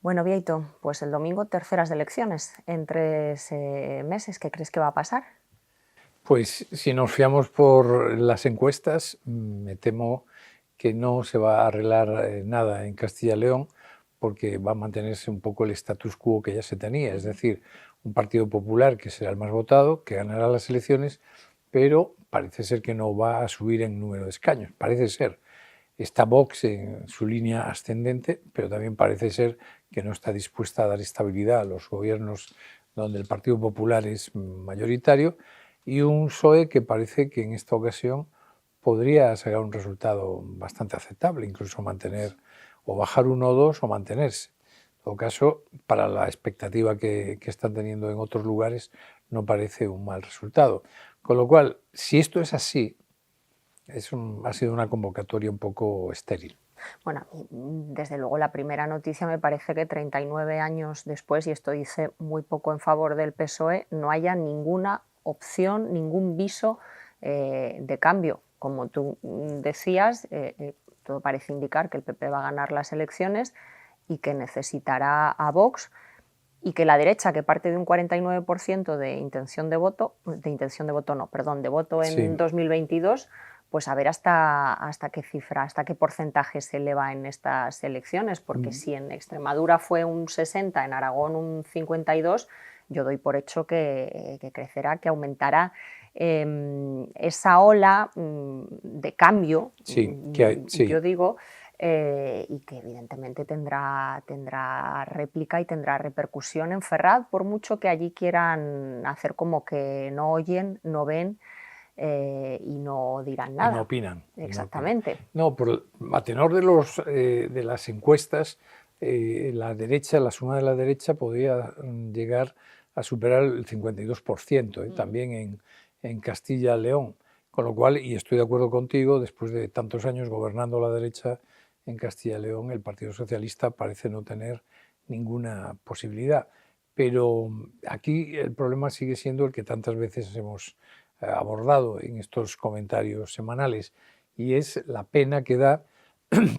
Bueno, Bieito, pues el domingo terceras elecciones en 3 meses. ¿Qué crees que va a pasar? Pues si nos fiamos por las encuestas, me temo que no se va a arreglar nada en Castilla y León, porque va a mantenerse un poco el status quo que ya se tenía, es decir, un Partido Popular que será el más votado, que ganará las elecciones, pero parece ser que no va a subir en número de escaños, parece ser. Está Vox en su línea ascendente, pero también parece ser que no está dispuesta a dar estabilidad a los gobiernos donde el Partido Popular es mayoritario, y un PSOE que parece que en esta ocasión podría sacar un resultado bastante aceptable, incluso mantener o bajar uno o dos o mantenerse. En todo caso, para la expectativa que están teniendo en otros lugares, no parece un mal resultado. Con lo cual, si esto es así, ha sido una convocatoria un poco estéril. Bueno, desde luego la primera noticia me parece que 39 años después, y esto dice muy poco en favor del PSOE, no haya ninguna opción, ningún viso de cambio. Como tú decías, todo parece indicar que el PP va a ganar las elecciones y que necesitará a Vox, y que la derecha, que parte de un 49% de intención de voto, de voto en Sí. 2022, pues a ver hasta qué cifra, hasta qué porcentaje se eleva en estas elecciones, porque si en Extremadura fue un 60, en Aragón un 52, yo doy por hecho que crecerá, que aumentará esa ola de cambio, Sí, que hay, yo sí. digo, y que evidentemente tendrá réplica y tendrá repercusión en Ferraz, por mucho que allí quieran hacer como que no oyen, no ven y no dirán Y no nada. opinan. Y no opinan. Exactamente. No, a tenor de las encuestas, la derecha, la suma de la derecha podría llegar a superar el 52%, también en Castilla y León. Con lo cual, y estoy de acuerdo contigo, después de tantos años gobernando la derecha en Castilla y León, el Partido Socialista parece no tener ninguna posibilidad. Pero aquí el problema sigue siendo el que tantas veces hemos abordado en estos comentarios semanales, y es la pena que da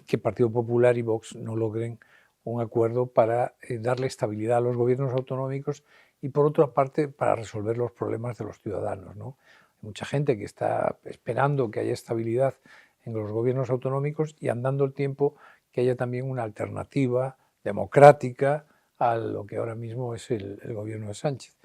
que Partido Popular y Vox no logren un acuerdo para darle estabilidad a los gobiernos autonómicos y, por otra parte, para resolver los problemas de los ciudadanos, ¿no? Hay mucha gente que está esperando que haya estabilidad en los gobiernos autonómicos y, andando el tiempo, que haya también una alternativa democrática a lo que ahora mismo es el gobierno de Sánchez.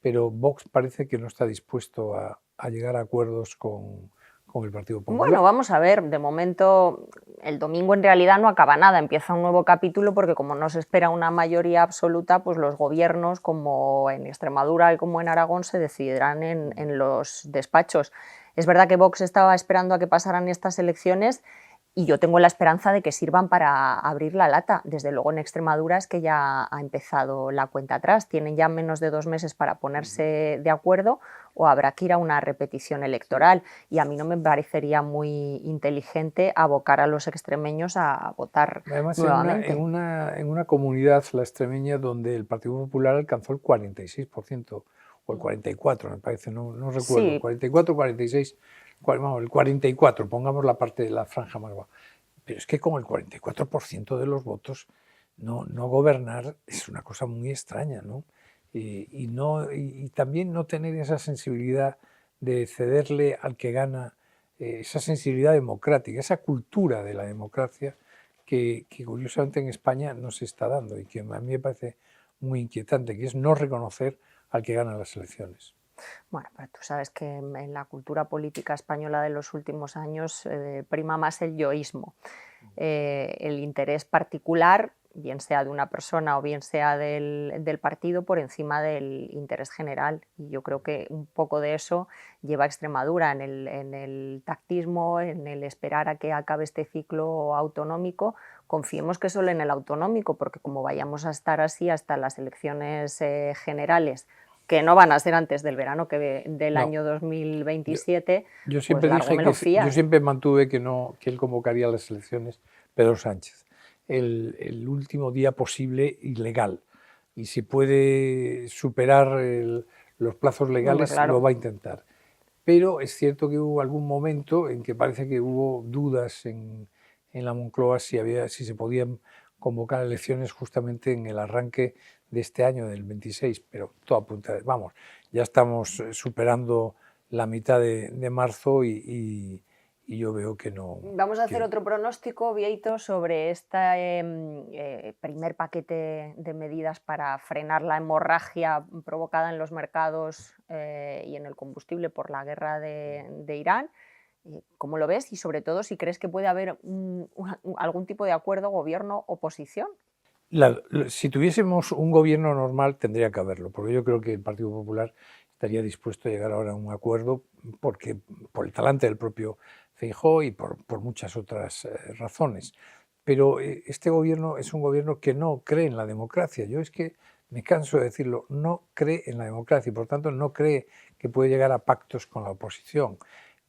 Pero Vox parece que no está dispuesto a llegar a acuerdos con el Partido Bueno, Popular. vamos a ver, de momento el domingo en realidad no acaba nada, empieza un nuevo capítulo porque como no se espera una mayoría absoluta, pues los gobiernos como en Extremadura y como en Aragón se decidirán en los despachos. Es verdad que Vox estaba esperando a que pasaran estas elecciones y yo tengo la esperanza de que sirvan para abrir la lata. Desde luego en Extremadura es que ya ha empezado la cuenta atrás, tienen ya menos de 2 meses para ponerse de acuerdo o habrá que ir a una repetición electoral, y a mí no me parecería muy inteligente abocar a los extremeños a votar Además, nuevamente. en una comunidad, la extremeña, donde el Partido Popular alcanzó el 46% o el 44%, me parece, no recuerdo, Sí, 44, 46, vamos, el 44, pongamos la parte de la franja más baja. Pero es que con el 44% de los votos, no gobernar es una cosa muy extraña, ¿no? Y también no tener esa sensibilidad de cederle al que gana, esa sensibilidad democrática, esa cultura de la democracia que curiosamente en España no se está dando y que a mí me parece muy inquietante, que es no reconocer al que gana las elecciones. bueno, pero tú sabes que en la cultura política española de los últimos años prima más el yoísmo, el interés particular, bien sea de una persona o bien sea del partido, por encima del interés general. Y yo creo que un poco de eso lleva a Extremadura en el tactismo, en el esperar a que acabe este ciclo autonómico. Confiemos que solo en el autonómico, porque como vayamos a estar así hasta las elecciones generales, que no van a ser antes del verano del No, año yo, 2027, yo pues siempre largo dije me lo yo fías. siempre mantuve que no, que él convocaría las elecciones, Pedro Sánchez, el último día posible y legal. Y si puede superar los plazos Hombre, legales, lo claro. va a intentar. Pero es cierto que hubo algún momento en que parece que hubo dudas en la Moncloa si se podían convocar elecciones justamente en el arranque de este año, del 26, pero todo apunta, vamos, ya estamos superando la mitad de marzo y yo veo que no... Vamos a hacer otro pronóstico, Bieito, sobre este primer paquete de medidas para frenar la hemorragia provocada en los mercados y en el combustible por la guerra de Irán. ¿Cómo lo ves? Y sobre todo, si crees que puede haber algún tipo de acuerdo gobierno-oposición. Si tuviésemos un gobierno normal, tendría que haberlo, porque yo creo que el Partido Popular estaría dispuesto a llegar ahora a un acuerdo porque, por el talante del propio Feijóo y por muchas otras razones. Pero este gobierno es un gobierno que no cree en la democracia. Yo es que me canso de decirlo, no cree en la democracia y por tanto no cree que puede llegar a pactos con la oposición.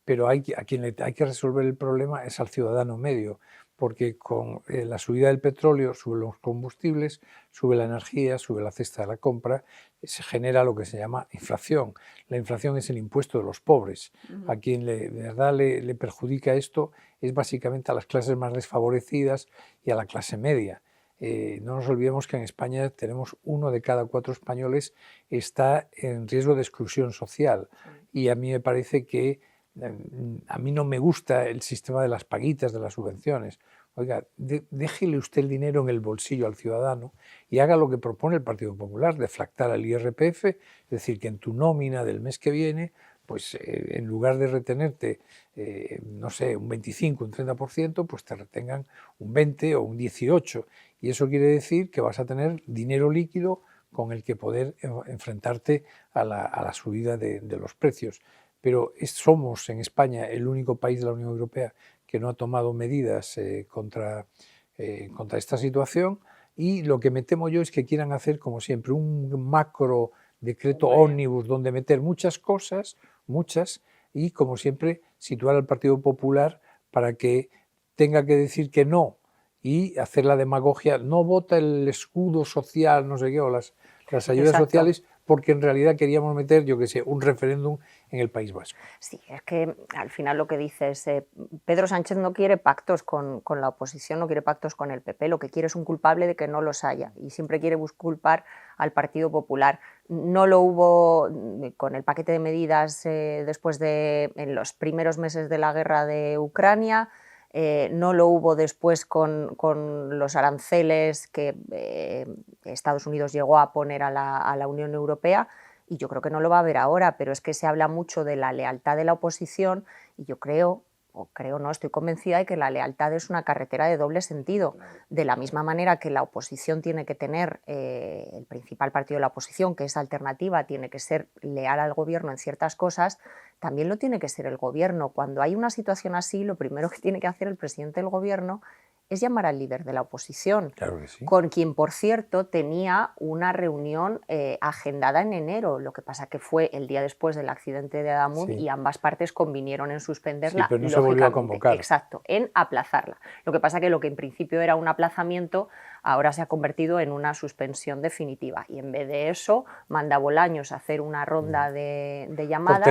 Pero a quien hay que resolver el problema es al ciudadano medio, porque con la subida del petróleo suben los combustibles, sube la energía, sube la cesta de la compra, se genera lo que se llama inflación. La inflación es el impuesto de los pobres. A quien de verdad le perjudica esto es básicamente a las clases más desfavorecidas y a la clase media. No nos olvidemos que en España tenemos 1 de cada 4 españoles está en riesgo de exclusión social y a mí me parece que a mí no me gusta el sistema de las paguitas, de las subvenciones. Oiga, déjele usted el dinero en el bolsillo al ciudadano y haga lo que propone el Partido Popular, deflactar el IRPF, es decir, que en tu nómina del mes que viene, pues en lugar de retenerte, no sé, un 25, un 30%, pues te retengan un 20 o un 18. Y eso quiere decir que vas a tener dinero líquido con el que poder enfrentarte a la subida de los precios. Pero somos en España el único país de la Unión Europea que no ha tomado medidas contra esta situación y lo que me temo yo es que quieran hacer, como siempre, un macro decreto ómnibus donde meter muchas cosas, y como siempre situar al Partido Popular para que tenga que decir que no y hacer la demagogia, no vota el escudo social, no sé qué, o las ayudas sociales, porque en realidad queríamos meter, yo qué sé, un referéndum en el País Vasco. Sí, es que al final lo que dices, Pedro Sánchez no quiere pactos con la oposición, no quiere pactos con el PP, lo que quiere es un culpable de que no los haya y siempre quiere culpar al Partido Popular. No lo hubo con el paquete de medidas después en los primeros meses de la guerra de Ucrania, no lo hubo después con los aranceles que Estados Unidos llegó a poner a la Unión Europea y yo creo que no lo va a haber ahora, pero es que se habla mucho de la lealtad de la oposición y yo no, estoy convencida de que la lealtad es una carretera de doble sentido. De la misma manera que la oposición tiene que tener, el principal partido de la oposición, que es Alternativa, tiene que ser leal al gobierno en ciertas cosas, también lo tiene que ser el gobierno. Cuando hay una situación así, lo primero que tiene que hacer el presidente del gobierno es llamar al líder de la oposición, claro que sí, con quien, por cierto, tenía una reunión agendada en enero, lo que pasa que fue el día después del accidente de Adamud y ambas partes convinieron en suspenderla, sí, pero no se volvió a convocar. Exacto, en aplazarla. Lo que pasa que lo que en principio era un aplazamiento ahora se ha convertido en una suspensión definitiva y en vez de eso manda Bolaños a hacer una ronda de llamadas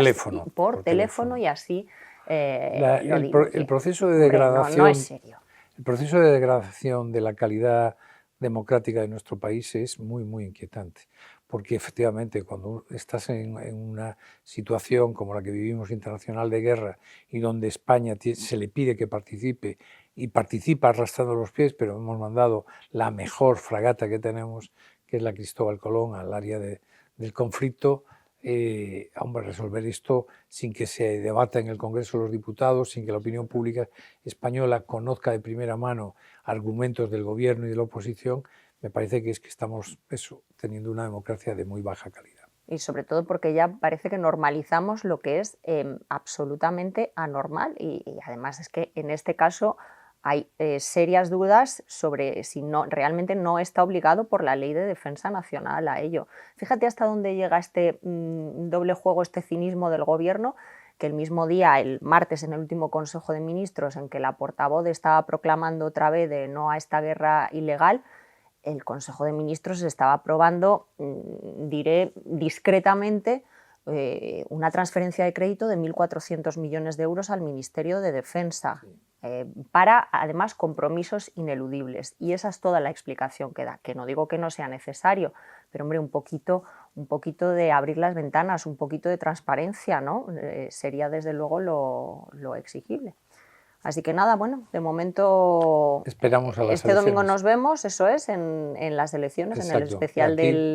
por teléfono y así el proceso de degradación. No es serio. El proceso de degradación de la calidad democrática de nuestro país es muy, muy inquietante, porque efectivamente cuando estás en una situación como la que vivimos internacional de guerra y donde España se le pide que participe y participa arrastrando los pies, pero hemos mandado la mejor fragata que tenemos, que es la Cristóbal Colón, al área del conflicto, hombre, resolver esto sin que se debata en el Congreso de los Diputados, sin que la opinión pública española conozca de primera mano argumentos del gobierno y de la oposición, me parece que estamos teniendo una democracia de muy baja calidad. Y sobre todo porque ya parece que normalizamos lo que es absolutamente anormal y además es que en este caso hay serias dudas sobre si realmente no está obligado por la Ley de Defensa Nacional a ello. Fíjate hasta dónde llega este doble juego, este cinismo del gobierno, que el mismo día, el martes, en el último Consejo de Ministros, en que la portavoz estaba proclamando otra vez de no a esta guerra ilegal, el Consejo de Ministros estaba aprobando, diré discretamente, una transferencia de crédito de 1.400 millones de euros al Ministerio de Defensa. para, además, compromisos ineludibles. Y esa es toda la explicación que da, que no digo que no sea necesario, pero, hombre, un poquito de abrir las ventanas, un poquito de transparencia, ¿no? Sería, desde luego, lo exigible. Así que nada, bueno, de momento esperamos a las este domingo elecciones. nos vemos, eso es, en las elecciones, Exacto, en el especial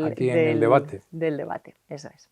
aquí en el debate. del debate, eso es.